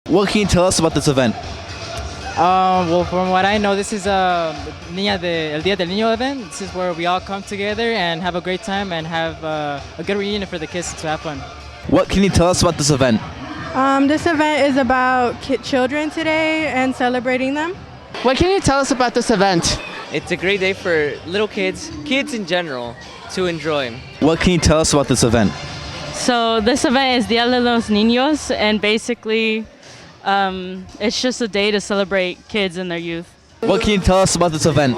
What can you tell us about this event? Well, from what I know, this is El Día del Niño event. This is where we all come together and have a great time and have a good reunion for the kids to have fun. What can you tell us about this event? This event is about children today and celebrating them. What can you tell us about this event? It's a great day for little kids in general, to enjoy. What can you tell us about this event? So this event is Día de los Niños, and basically it's just a day to celebrate kids and their youth. What can you tell us about this event?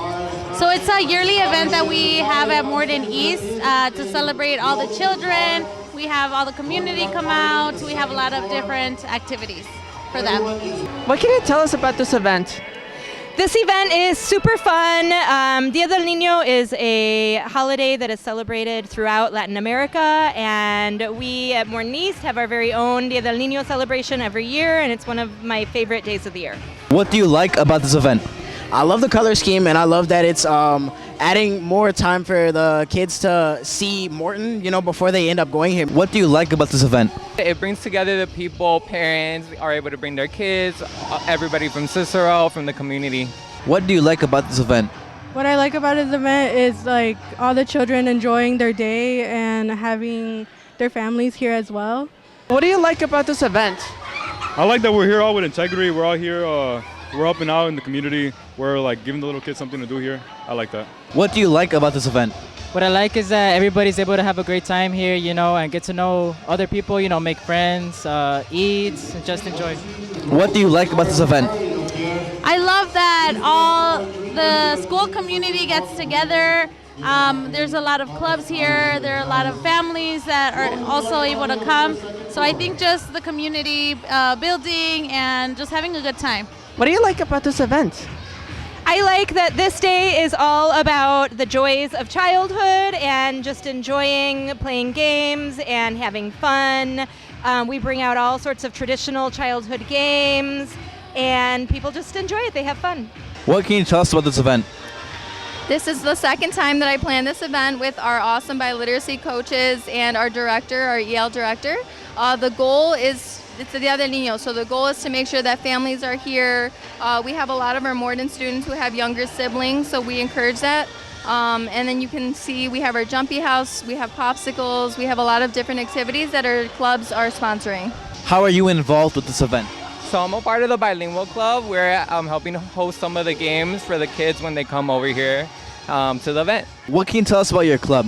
So it's a yearly event that we have at Morton East to celebrate all the children. We have all the community come out. We have a lot of different activities for them. What can you tell us about this event? This event is super fun. Dia del Niño is a holiday that is celebrated throughout Latin America, and we at Morton East have our very own Dia del Niño celebration every year, and it's one of my favorite days of the year. What do you like about this event? I love the color scheme, and I love that it's adding more time for the kids to see Morton, before they end up going here. What do you like about this event? It brings together the people, parents are able to bring their kids, everybody from Cicero, from the community. What do you like about this event? What I like about this event is like all the children enjoying their day and having their families here as well. What do you like about this event? I like that we're here all with integrity. We're all here. We're helping out in the community. We're like giving the little kids something to do here. I like that. What do you like about this event? What I like is that everybody's able to have a great time here, and get to know other people, make friends, eat, and just enjoy. What do you like about this event? I love that all the school community gets together. There's a lot of clubs here. There are a lot of families that are also able to come. So I think just the community building and just having a good time. What do you like about this event? I like that this day is all about the joys of childhood and just enjoying playing games and having fun. We bring out all sorts of traditional childhood games, and people just enjoy it. They have fun. What can you tell us about this event? This is the second time that I plan this event with our awesome biliteracy coaches and our director, our EL director. The goal is, it's the Dia del Niño, so the goal is to make sure that families are here. We have a lot of our Morton students who have younger siblings, so we encourage that. And then you can see we have our jumpy house, we have popsicles, we have a lot of different activities that our clubs are sponsoring. How are you involved with this event? So I'm a part of the bilingual club. We're helping host some of the games for the kids when they come over here to the event. What can you tell us about your club?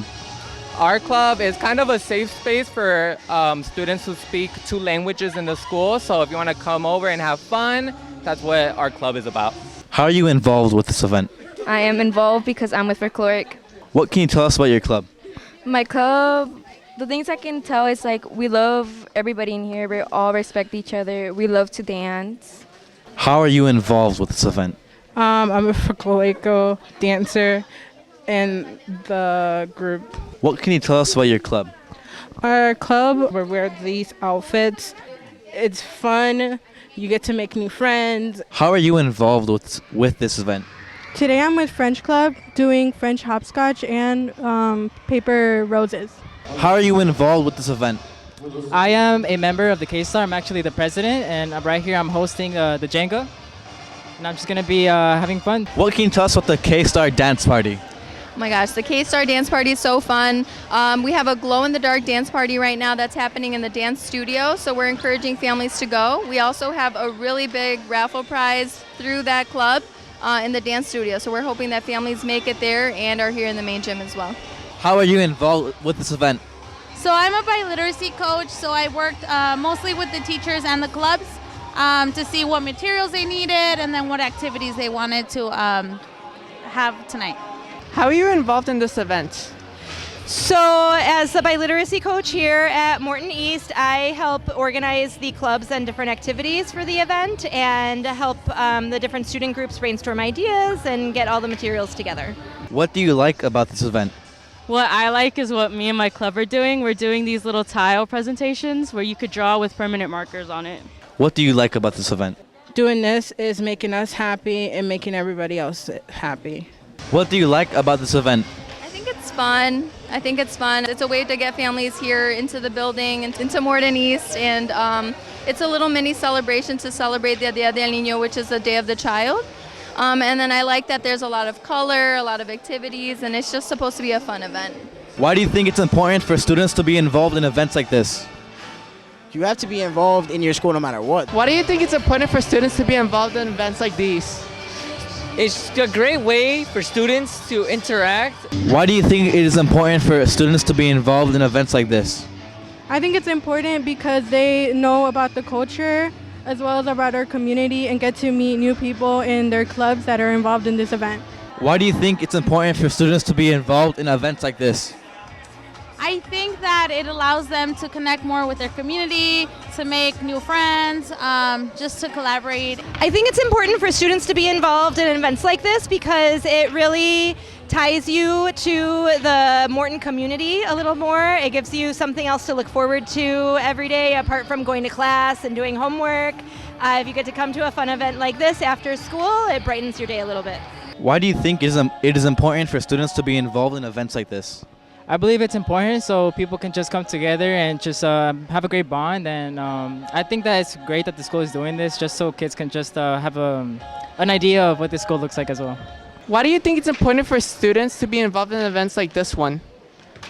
Our club is kind of a safe space for students who speak 2 languages in the school. So if you want to come over and have fun, that's what our club is about. How are you involved with this event? I am involved because I'm with folkloric. What can you tell us about your club? My club, the things I can tell is like we love everybody in here. We all respect each other. We love to dance. How are you involved with this event? I'm a folklorico dancer in the group. What can you tell us about your club? Our club, we wear these outfits. It's fun. You get to make new friends. How are you involved with this event? Today I'm with French Club doing French hopscotch and paper roses. How are you involved with this event? I am a member of the K-Star. I'm actually the president, and right here I'm hosting the Jenga. And I'm just going to be having fun. What can you tell us about the K-Star dance party? Oh my gosh, the K-Star dance party is so fun. We have a glow-in-the-dark dance party right now that's happening in the dance studio, so we're encouraging families to go. We also have a really big raffle prize through that club in the dance studio, so we're hoping that families make it there and are here in the main gym as well. How are you involved with this event? So I'm a biliteracy coach, so I worked mostly with the teachers and the clubs to see what materials they needed and then what activities they wanted to have tonight. How are you involved in this event? So as the biliteracy coach here at Morton East, I help organize the clubs and different activities for the event and help the different student groups brainstorm ideas and get all the materials together. What do you like about this event? What I like is what me and my club are doing. We're doing these little tile presentations where you could draw with permanent markers on it. What do you like about this event? Doing this is making us happy and making everybody else happy. What do you like about this event? I think it's it's fun. I think it's fun. It's a way to get families here into the building, into Morton East, and it's a little mini celebration to celebrate the Dia del Niño, which is the Day of the Child. And then I like that there's a lot of color, a lot of activities, and it's just supposed to be a fun event. Why do you think it's important for students to be involved in events like this? You have to be involved in your school no matter what. Why do you think it's important for students to be involved in events like these? It's a great way for students to interact. Why do you think it is important for students to be involved in events like this? I think it's important because they know about the culture as well as about our community and get to meet new people in their clubs that are involved in this event. Why do you think it's important for students to be involved in events like this? I think that it allows them to connect more with their community, to make new friends, just to collaborate. I think it's important for students to be involved in events like this because it really ties you to the Morton community a little more. It gives you something else to look forward to every day apart from going to class and doing homework. If you get to come to a fun event like this after school, it brightens your day a little bit. Why do you think it is important for students to be involved in events like this? I believe it's important so people can just come together and just have a great bond. And I think that it's great that the school is doing this just so kids can just have an idea of what the school looks like as well. Why do you think it's important for students to be involved in events like this one?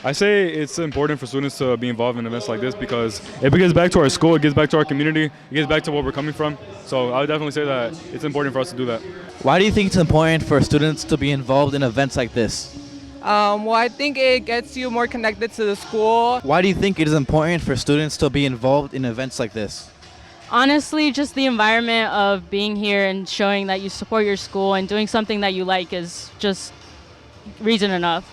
I say it's important for students to be involved in events like this because it gives back to our school, it gives back to our community, it gives back to where we're coming from. So I would definitely say that it's important for us to do that. Why do you think it's important for students to be involved in events like this? Well, I think it gets you more connected to the school. Why do you think it is important for students to be involved in events like this? Honestly, just the environment of being here and showing that you support your school and doing something that you like is just reason enough.